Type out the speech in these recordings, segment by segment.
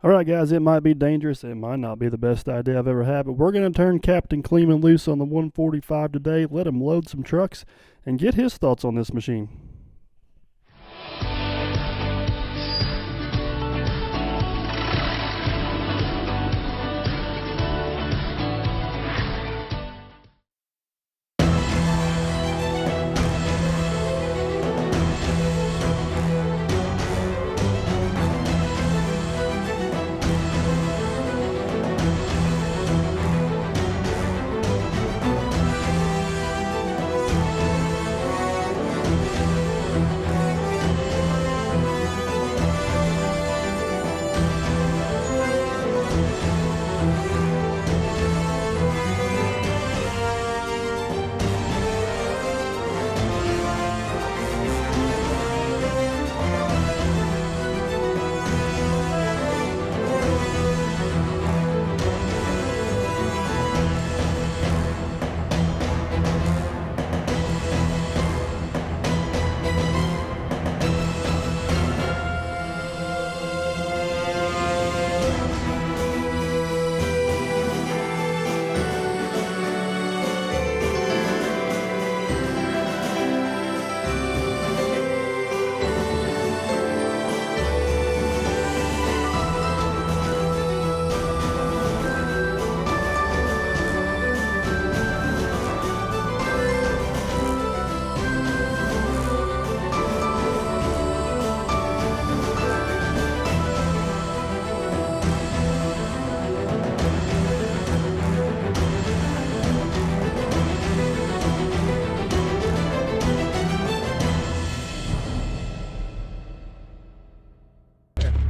All right, guys, it might be dangerous. It might not be the best idea I've ever had, but we're going to turn Captain Kleeman loose on the 145 today, let him load some trucks, and get his thoughts on this machine.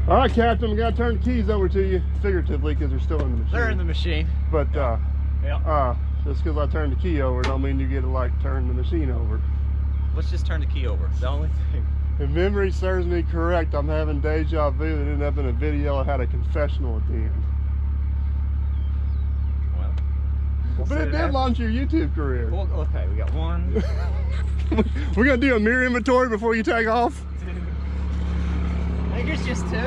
All right, Captain, we got to turn the keys over to you, figuratively, because they're still in the machine. They're in the machine. But yeah. Just because I turned the key over, don't mean you get to, like, turn the machine over. Let's just turn the key over. The only thing. If memory serves me correct, I'm having deja vu that ended up in a video that had a confessional at the end. Well, but it did launch your YouTube career. Well, okay, we got one. We're going to do a mirror inventory before you take off? I think it's just two.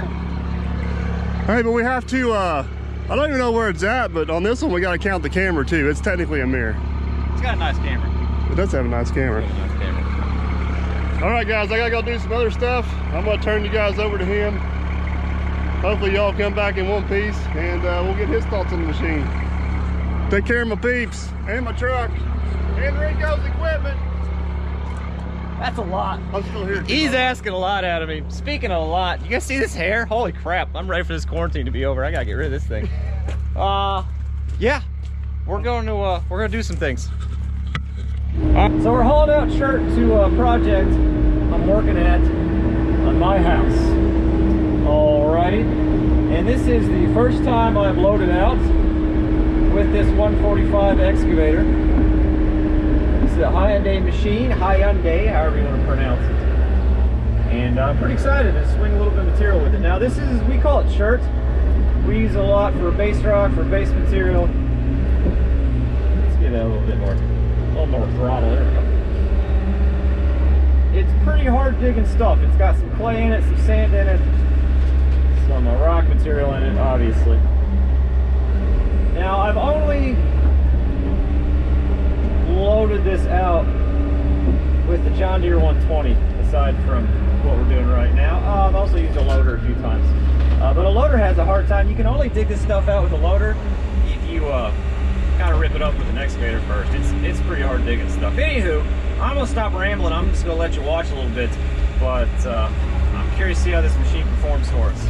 Hey, but we have to, I don't even know where it's at, but on this one we got to count the camera too. It's technically a mirror. It's got a nice camera. It does have a nice camera. It's got a nice camera. All right, guys, I got to go do some other stuff. I'm going to turn you guys over to him. Hopefully y'all come back in one piece and we'll get his thoughts on the machine. Take care of my peeps and my truck and Rico's equipment. That's a lot. I'm still here. He's asking a lot out of me. Speaking of a lot, you guys see this hair? Holy crap, I'm ready for this quarantine to be over. I gotta get rid of this thing. Yeah, we're gonna do some things. So we're hauling out shirt to a project I'm working at on my house. Alrighty, and this is the first time I've loaded out with this 145 excavator. This is a Hyundai machine, Hyundai, however you want to pronounce it. And I'm pretty excited to swing a little bit of material with it. Now this is, we call it shirt. We use a lot for base rock, for base material. Let's get that a little more throttle. There we go. It's pretty hard digging stuff. It's got some clay in it, some sand in it, some rock material in it, obviously. Now I've only loaded this out with the John Deere 120, aside from what we're doing right now. I've also used a loader a few times, but a loader has a hard time. You can only dig this stuff out with a loader if you kind of rip it up with an excavator first. It's pretty hard digging stuff. Anywho, I'm gonna stop rambling. I'm just gonna let you watch a little bit, but I'm curious to see how this machine performs for us.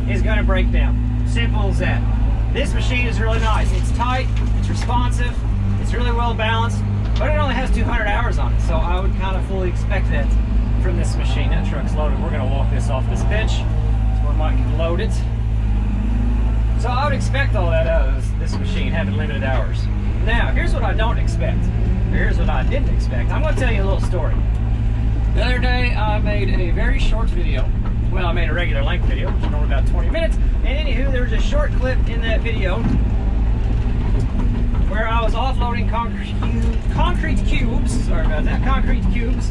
is going to break down. Simple as that. This machine is really nice. It's tight, it's responsive, it's really well balanced, but it only has 200 hours on it, so I would kind of fully expect that from this machine. That truck's loaded. We're going to walk this off this bench so where Mike can load it. So I would expect all that out of this machine having limited hours. Now, here's what I don't expect. Here's what I didn't expect. I'm going to tell you a little story. The other day, I made a very short video. Well, I made a regular length video, which is normally about 20 minutes. And anywho, there was a short clip in that video where I was offloading concrete cubes, sorry about that, concrete cubes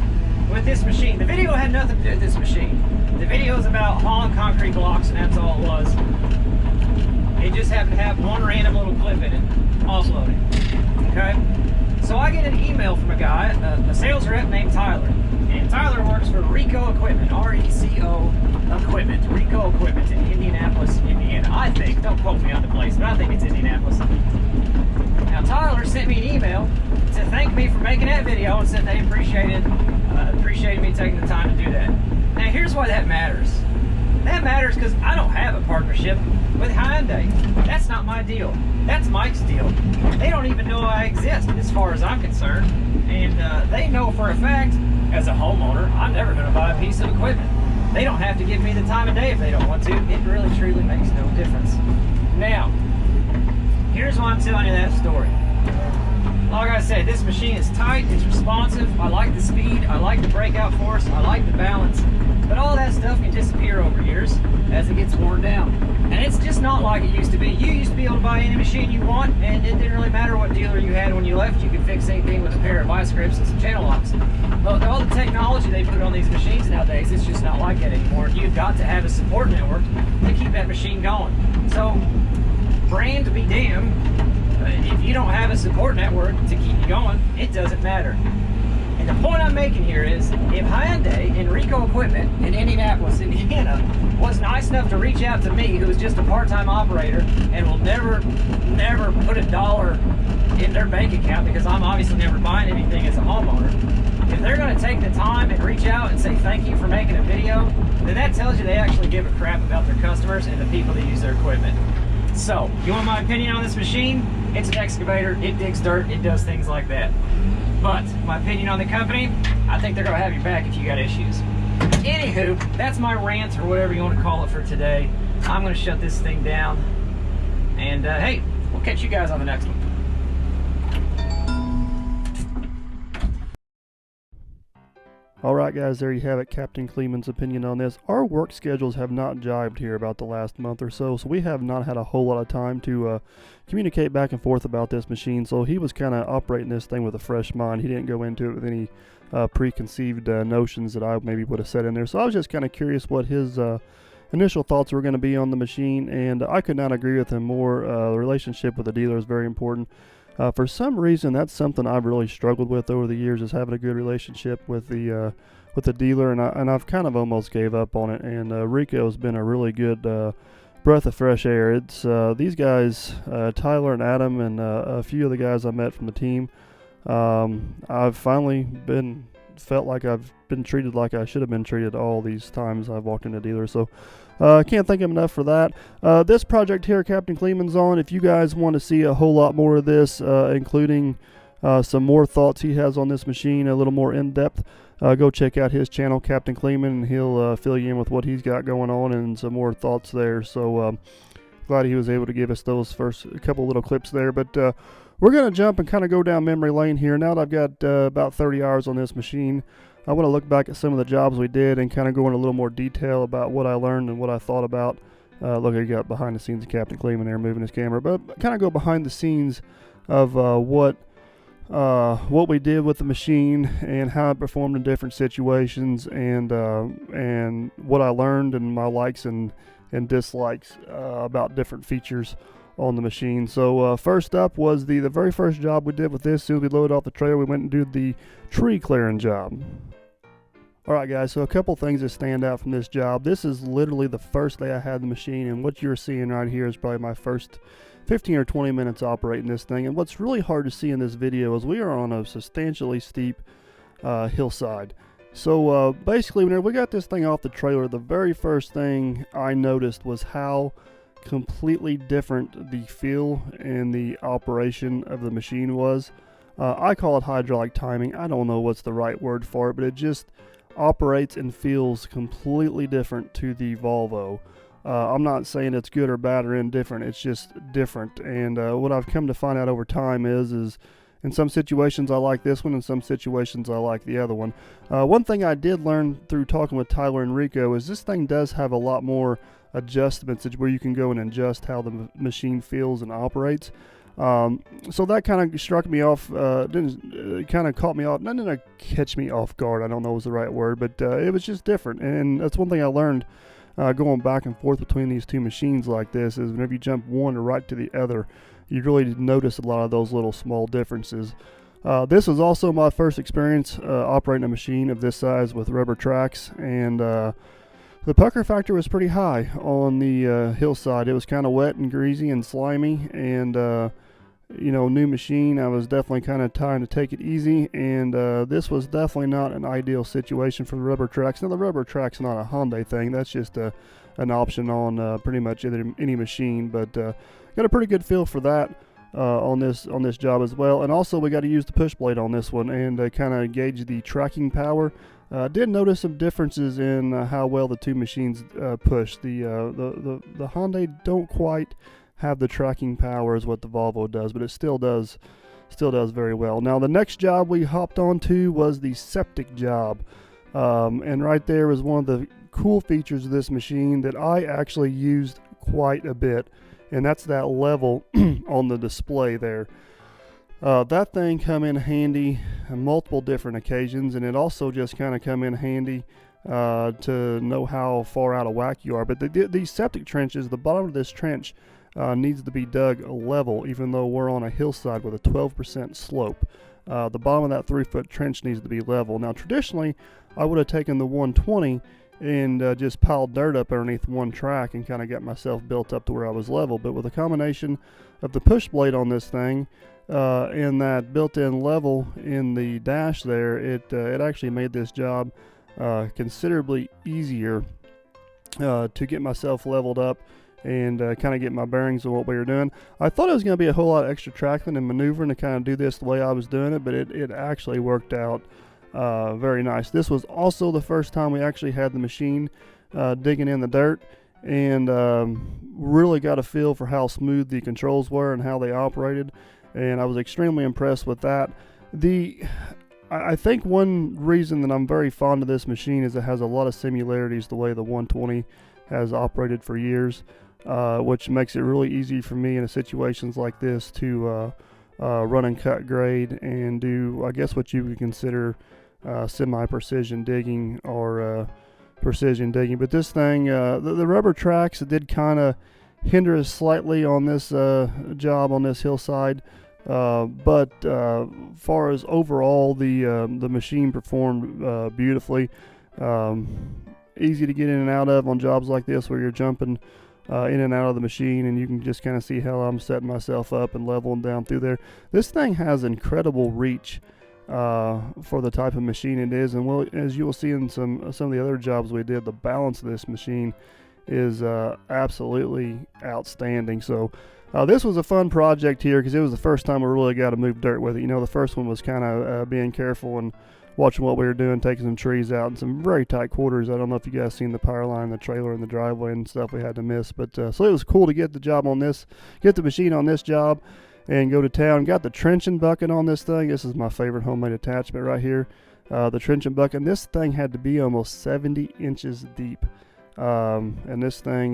with this machine. The video had nothing to do with this machine. The video is about hauling concrete blocks, and that's all it was. It just happened to have one random little clip in it, offloading. Okay? So I get an email from a guy, a sales rep named Tyler. And Tyler works for Rico Equipment, R-E-C-O Equipment, Rico Equipment in Indianapolis, Indiana. I think, don't quote me on the place, but I think it's Indianapolis. Now Tyler sent me an email to thank me for making that video and said they appreciated me taking the time to do that. Now here's why that matters. That matters because I don't have a partnership with Hyundai. That's not my deal. That's Mike's deal. They don't even know I exist as far as I'm concerned. And they know for a fact, as a homeowner, I'm never going to buy a piece of equipment. They don't have to give me the time of day if they don't want to. It really truly makes no difference. Now, here's why I'm telling you that story. Like I said, this machine is tight, it's responsive, I like the speed, I like the breakout force, I like the balance, but all that stuff can disappear over years as it gets worn down. And it's just not like it used to be. You used to be able to buy any machine you want, and it didn't really matter what dealer you had when you left. You could fix anything with a pair of vice grips and some channel locks. But all the technology they put on these machines nowadays, it's just not like that anymore. You've got to have a support network to keep that machine going. So, brand to be damned, if you don't have a support network to keep you going, it doesn't matter. And the point I'm making here is, if Hyundai and Rico Equipment in Indianapolis, Indiana, was nice enough to reach out to me, who is just a part-time operator and will never put a dollar in their bank account because I'm obviously never buying anything as a homeowner, if they're going to take the time and reach out and say thank you for making a video, then that tells you they actually give a crap about their customers and the people that use their equipment. So, you want my opinion on this machine? It's an excavator, it digs dirt, it does things like that. But, my opinion on the company, I think they're going to have your back if you got issues. Anywho, that's my rant, or whatever you want to call it for today. I'm going to shut this thing down. And, hey, we'll catch you guys on the next one. Alright guys, there you have it, Captain Kleeman's opinion on this. Our work schedules have not jived here about the last month or so we have not had a whole lot of time to communicate back and forth about this machine, so he was kind of operating this thing with a fresh mind. He didn't go into it with any preconceived notions that I maybe would have said in there, so I was just kind of curious what his initial thoughts were going to be on the machine, and I could not agree with him more. The relationship with the dealer is very important. For some reason, that's something I've really struggled with over the years, is having a good relationship with the dealer, and I've kind of almost gave up on it. And Rico's been a really good breath of fresh air. It's these guys, Tyler and Adam, and a few of the guys I met from the team. I've finally felt like I've been treated like I should have been treated all these times I've walked into dealers. So I can't thank him enough for that. This project here, Captain Kleeman's on. If you guys want to see a whole lot more of this, including some more thoughts he has on this machine, a little more in-depth, go check out his channel, Captain Kleeman, and he'll fill you in with what he's got going on and some more thoughts there. So glad he was able to give us those first couple little clips there. But we're going to jump and kind of go down memory lane here. Now that I've got about 30 hours on this machine, I want to look back at some of the jobs we did and kind of go into a little more detail about what I learned and what I thought about. Look, I got behind the scenes of Captain Kleeman there moving his camera, but kind of go behind the scenes of what we did with the machine and how it performed in different situations, and what I learned and my likes and dislikes about different features on the machine. So first up was the very first job we did with this. As soon as we loaded off the trailer, we went and did the tree clearing job. Alright guys, so a couple things that stand out from this job. This is literally the first day I had the machine, and what you're seeing right here is probably my first 15 or 20 minutes operating this thing. And what's really hard to see in this video is we are on a substantially steep hillside. So basically, whenever we got this thing off the trailer, the very first thing I noticed was how completely different the feel and the operation of the machine was. I call it hydraulic timing. I don't know what's the right word for it, but it just operates and feels completely different to the Volvo. I'm not saying it's good or bad or indifferent. It's just different. And what I've come to find out over time is in some situations I like this one, in some situations I like the other one. One thing I did learn through talking with Tyler and Rico is this thing does have a lot more adjustments where you can go and adjust how the machine feels and operates. So that kind of struck me off, kind of caught me off, not to catch me off guard, I don't know was the right word, but it was just different. And that's one thing I learned going back and forth between these two machines like this, is whenever you jump one right to the other, you really notice a lot of those little small differences. This was also my first experience operating a machine of this size with rubber tracks, and the pucker factor was pretty high on the hillside. It was kind of wet and greasy and slimy, and new machine. I was definitely kind of trying to take it easy, and this was definitely not an ideal situation for the rubber tracks. Now, the rubber track's not a Hyundai thing. That's just an option on pretty much any machine, but got a pretty good feel for that on this job as well. And also, we got to use the push blade on this one and kind of gauge the tracking power. Did notice some differences in how well the two machines push. The Hyundai don't quite have the tracking power as what the Volvo does, but it still does very well. Now, the next job we hopped onto was the Septic job, and right there was one of the cool features of this machine that I actually used quite a bit, and that's that level on the display there. That thing come in handy on multiple different occasions, and it also just kind of come in handy to know how far out of whack you are. But these septic trenches, the bottom of this trench needs to be dug level, even though we're on a hillside with a 12% slope. The bottom of that 3-foot trench needs to be level. Now, traditionally, I would have taken the 120 and just piled dirt up underneath one track and kind of got myself built up to where I was level. But with a combination of the push blade on this thing and that built-in level in the dash there, it actually made this job considerably easier to get myself leveled up and kind of get my bearings on what we were doing. I thought it was going to be a whole lot of extra trackling and maneuvering to kind of do this the way I was doing it, but it actually worked out very nice. This was also the first time we actually had the machine digging in the dirt, and really got a feel for how smooth the controls were and how they operated, and I was extremely impressed with that. I think one reason that I'm very fond of this machine is it has a lot of similarities the way the 120 has operated for years, which makes it really easy for me in situations like this to run and cut grade and do, I guess, what you would consider semi-precision digging or precision digging. But this thing, the rubber tracks, did kind of hinder us slightly on this job on this hillside, but far as overall, the machine performed beautifully. Easy to get in and out of on jobs like this where you're jumping in and out of the machine, and you can just kind of see how I'm setting myself up and leveling down through there. This thing has incredible reach for the type of machine it is, and as you will see in some of the other jobs we did, the balance of this machine is absolutely outstanding. So this was a fun project here because it was the first time we really got to move dirt with it. The first one was kind of being careful and watching what we were doing, taking some trees out in some very tight quarters. I don't know if you guys seen the power line, the trailer, and the driveway and stuff we had to miss, but so it was cool to get the machine on this job and go to town. Got the trenching bucket on this thing. This is my favorite homemade attachment right here. The trenching bucket. This thing had to be almost 70 inches deep, and this thing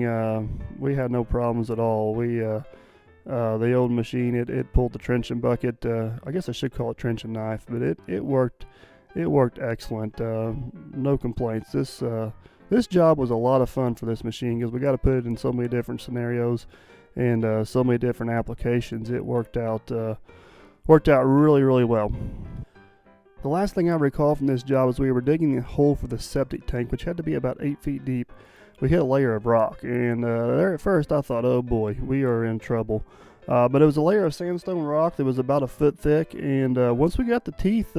we had no problems at all. The old machine, it pulled the trenching bucket. I guess I should call it trenching knife, but it worked. It worked excellent. No complaints. This job was a lot of fun for this machine because we got to put it in so many different scenarios and so many different applications. It worked out really, really well. The last thing I recall from this job is we were digging a hole for the septic tank, which had to be about 8 feet deep. We hit a layer of rock, and there at first I thought, oh boy, we are in trouble. But it was a layer of sandstone rock that was about a foot thick, and once we got the teeth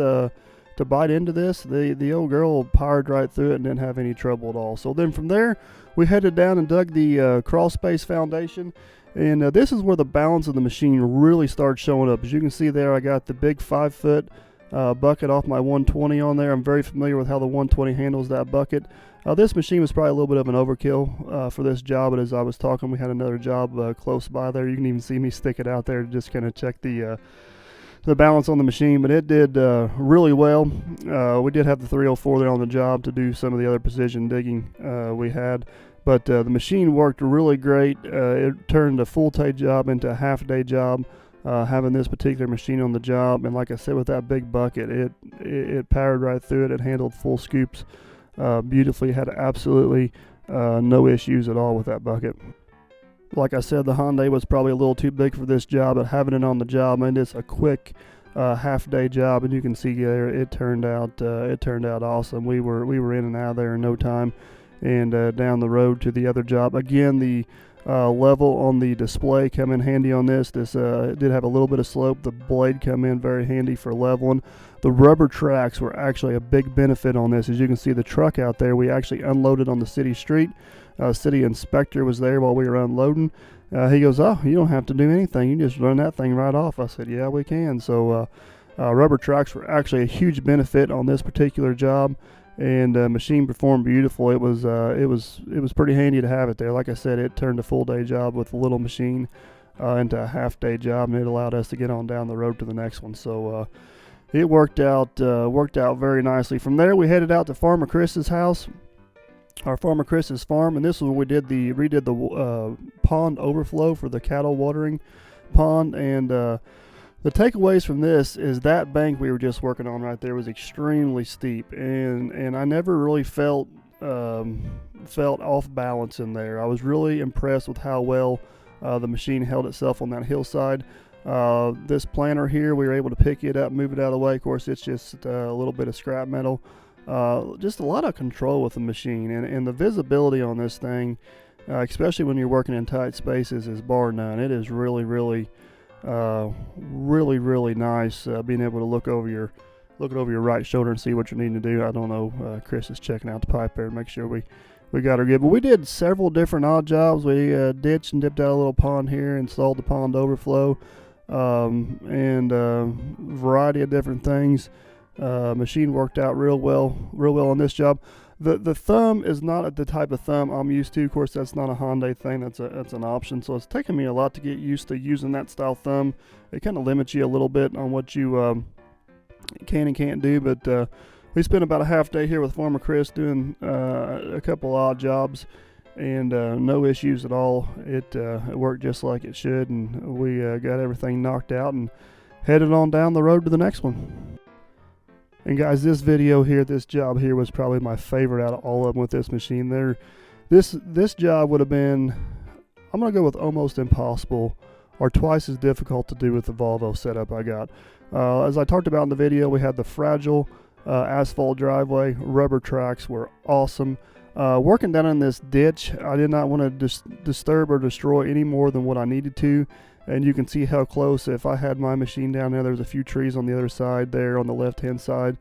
to bite into this, the old girl powered right through it and didn't have any trouble at all. So then from there, we headed down and dug the crawl space foundation. And this is where the balance of the machine really starts showing up. As you can see there, I got the big 5-foot bucket off my 120 on there. I'm very familiar with how the 120 handles that bucket. This machine was probably a little bit of an overkill for this job, but as I was talking, we had another job close by there. You can even see me stick it out there to just kind of check the balance on the machine, but it did really well. We did have the 304 there on the job to do some of the other precision digging we had, but the machine worked really great. It turned a full-day job into a half-day job, having this particular machine on the job. And like I said, with that big bucket, it powered right through it. It handled full scoops beautifully. Had absolutely no issues at all with that bucket. Like I said, the Hyundai was probably a little too big for this job, but having it on the job made this a quick half-day job, and you can see there it turned out awesome. We were in and out of there in no time, and down the road to the other job. Again, the level on the display come in handy on this. This did have a little bit of slope. The blade come in very handy for leveling. The rubber tracks were actually a big benefit on this. As you can see, the truck out there, we actually unloaded on the city street. City inspector was there while we were unloading. He goes, "Oh, you don't have to do anything. You just run that thing right off." I said, "Yeah, we can." So rubber tracks were actually a huge benefit on this particular job, and machine performed beautiful. It was pretty handy to have it there. Like I said, it turned a full-day job with a little machine into a half-day job, and it allowed us to get on down the road to the next one. So it worked out very nicely. From there, we headed out to Farmer Chris's house. Our Farmer Chris's farm, and this is where we redid the pond overflow for the cattle watering pond. And the takeaways from this is that bank we were just working on right there was extremely steep, and I never really felt off balance in there. I was really impressed with how well the machine held itself on that hillside. This planter here, we were able to pick it up, move it out of the way. Of course, it's just a little bit of scrap metal. Just a lot of control with the machine, and the visibility on this thing, especially when you're working in tight spaces, is bar none. It is really nice being able to look over your right shoulder and see what you're needing to do. I don't know, Chris is checking out the pipe there to make sure we got her good. But we did several different odd jobs. We ditched and dipped out a little pond here, installed the pond overflow, and a variety of different things. Machine worked out real well on this job. The thumb is not the type of thumb I'm used to. Of course, that's not a Hyundai thing. That's an option. So it's taken me a lot to get used to using that style thumb. It kind of limits you a little bit on what you can and can't do. But we spent about a half day here with Farmer Chris doing a couple odd jobs, and no issues at all. It worked just like it should, and we got everything knocked out and headed on down the road to the next one. And guys, this video here, this job here was probably my favorite out of all of them with this machine. This job would have been, I'm going to go with almost impossible or twice as difficult to do with the Volvo setup I got. As I talked about in the video, we had the fragile asphalt driveway. Rubber tracks were awesome. Working down in this ditch, I did not want to disturb or destroy any more than what I needed to. And you can see how close, if I had my machine down there's a few trees on the other side there on the left-hand side.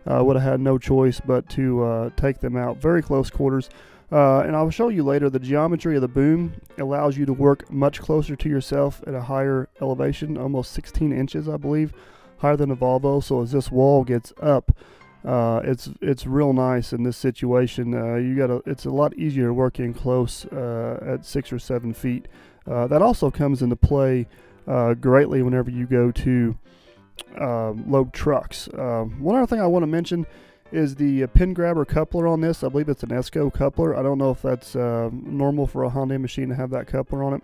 Would have had no choice but to take them out. Very close quarters. And I'll show you later, the geometry of the boom allows you to work much closer to yourself at a higher elevation, almost 16 inches, I believe, higher than a Volvo. So as this wall gets up, it's real nice in this situation. It's a lot easier working close at 6 or 7 feet. That also comes into play greatly whenever you go to load trucks. One other thing I want to mention is the pin grabber coupler on this. I believe it's an ESCO coupler. I don't know if that's normal for a Hyundai machine to have that coupler on it.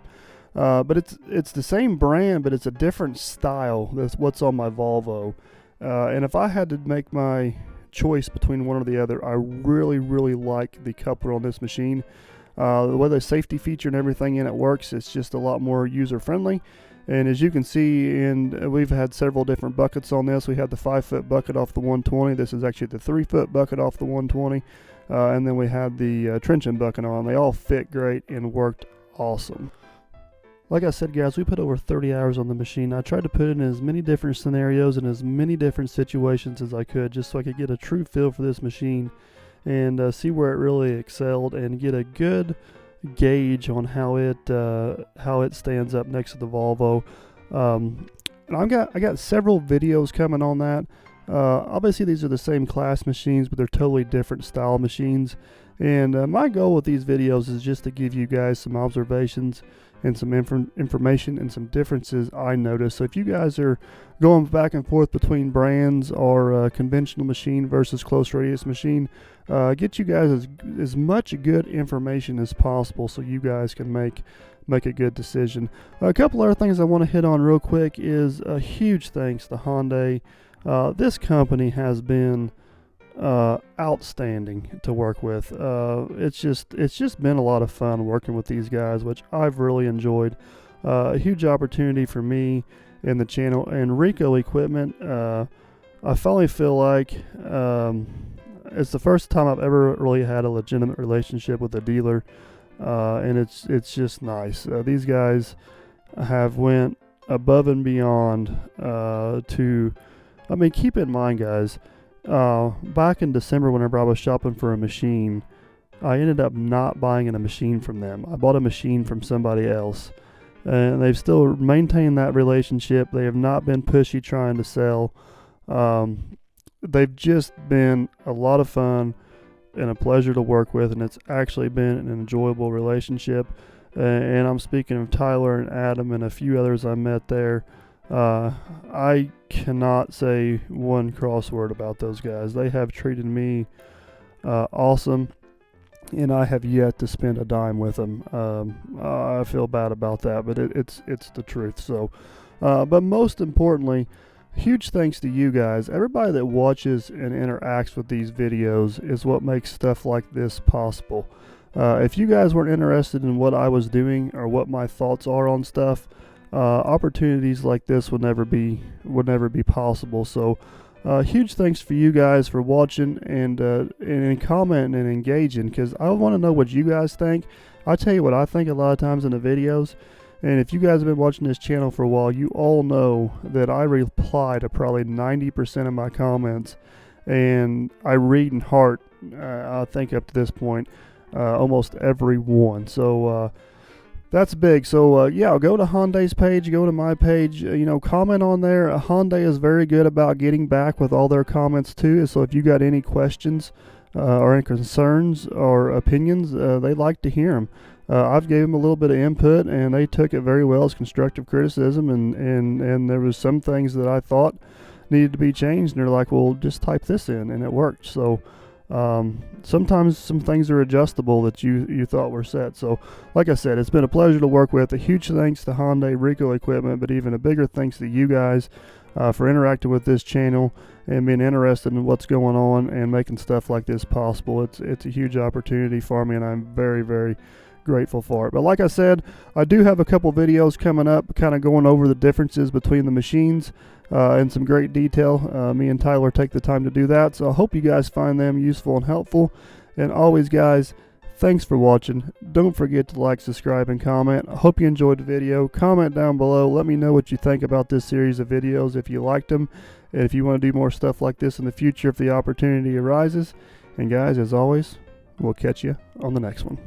But it's the same brand, but it's a different style. That's what's on my Volvo. And if I had to make my choice between one or the other, I really like the coupler on this machine. The way the safety feature and everything in it works, it's just a lot more user friendly. And as you can see, we've had several different buckets on this. We had the 5-foot bucket off the 120. This is actually the 3-foot bucket off the 120. And then we had the trenching bucket on. They all fit great and worked awesome. Like I said, guys, we put over 30 hours on the machine. I tried to put it in as many different scenarios and as many different situations as I could, just so I could get a true feel for this machine and see where it really excelled and get a good gauge on how it stands up next to the Volvo. And I got several videos coming on that. Obviously, these are the same class machines, but they're totally different style machines. And my goal with these videos is just to give you guys some observations and some information and some differences I noticed. So if you guys are going back and forth between brands or conventional machine versus close radius machine, get you guys as much good information as possible so you guys can make a good decision. A couple other things I want to hit on real quick is a huge thanks to Hyundai. This company has been outstanding to work with. It's just been a lot of fun working with these guys, which I've really enjoyed. A huge opportunity for me and the channel. And Rico Equipment, I finally feel like it's the first time I've ever really had a legitimate relationship with a dealer, and it's just nice. These guys have went above and beyond keep in mind, guys, back in December, whenever I was shopping for a machine, I ended up not buying a machine from them. I bought a machine from somebody else, and they've still maintained that relationship. They have not been pushy trying to sell. They've just been a lot of fun and a pleasure to work with, and it's actually been an enjoyable relationship. And I'm speaking of Tyler and Adam and a few others I met there. I cannot say one cross word about those guys. They have treated me awesome, and I have yet to spend a dime with them. I feel bad about that, but it's the truth. So, but most importantly, huge thanks to you guys. Everybody that watches and interacts with these videos is what makes stuff like this possible. If you guys weren't interested in what I was doing or what my thoughts are on stuff, opportunities like this would never be possible. So huge thanks for you guys for watching and commenting and engaging, because I want to know what you guys think. I tell you what I think a lot of times in the videos, and if you guys have been watching this channel for a while, you all know that I reply to probably 90% of my comments, and I read and heart, I think up to this point, almost every one. So that's big. So yeah, go to Hyundai's page, go to my page, comment on there. Hyundai is very good about getting back with all their comments too. So if you got any questions or any concerns or opinions, they like to hear them. I've gave them a little bit of input, and they took it very well as constructive criticism, and there was some things that I thought needed to be changed, and they're like, well, just type this in, and it worked. So sometimes some things are adjustable that you thought were set. So like I said, it's been a pleasure to work with. A huge thanks to Hyundai Rico Equipment, but even a bigger thanks to you guys for interacting with this channel and being interested in what's going on and making stuff like this possible. It's a huge opportunity for me, and I'm very, very grateful for it. But like I said, I do have a couple videos coming up kind of going over the differences between the machines in some great detail. Me and Tyler take the time to do that, so I hope you guys find them useful and helpful. And always, guys, thanks for watching. Don't forget to like, subscribe, and comment. I hope you enjoyed the video. Comment down below. Let me know what you think about this series of videos, if you liked them, and if you want to do more stuff like this in the future if the opportunity arises. And guys, as always, we'll catch you on the next one.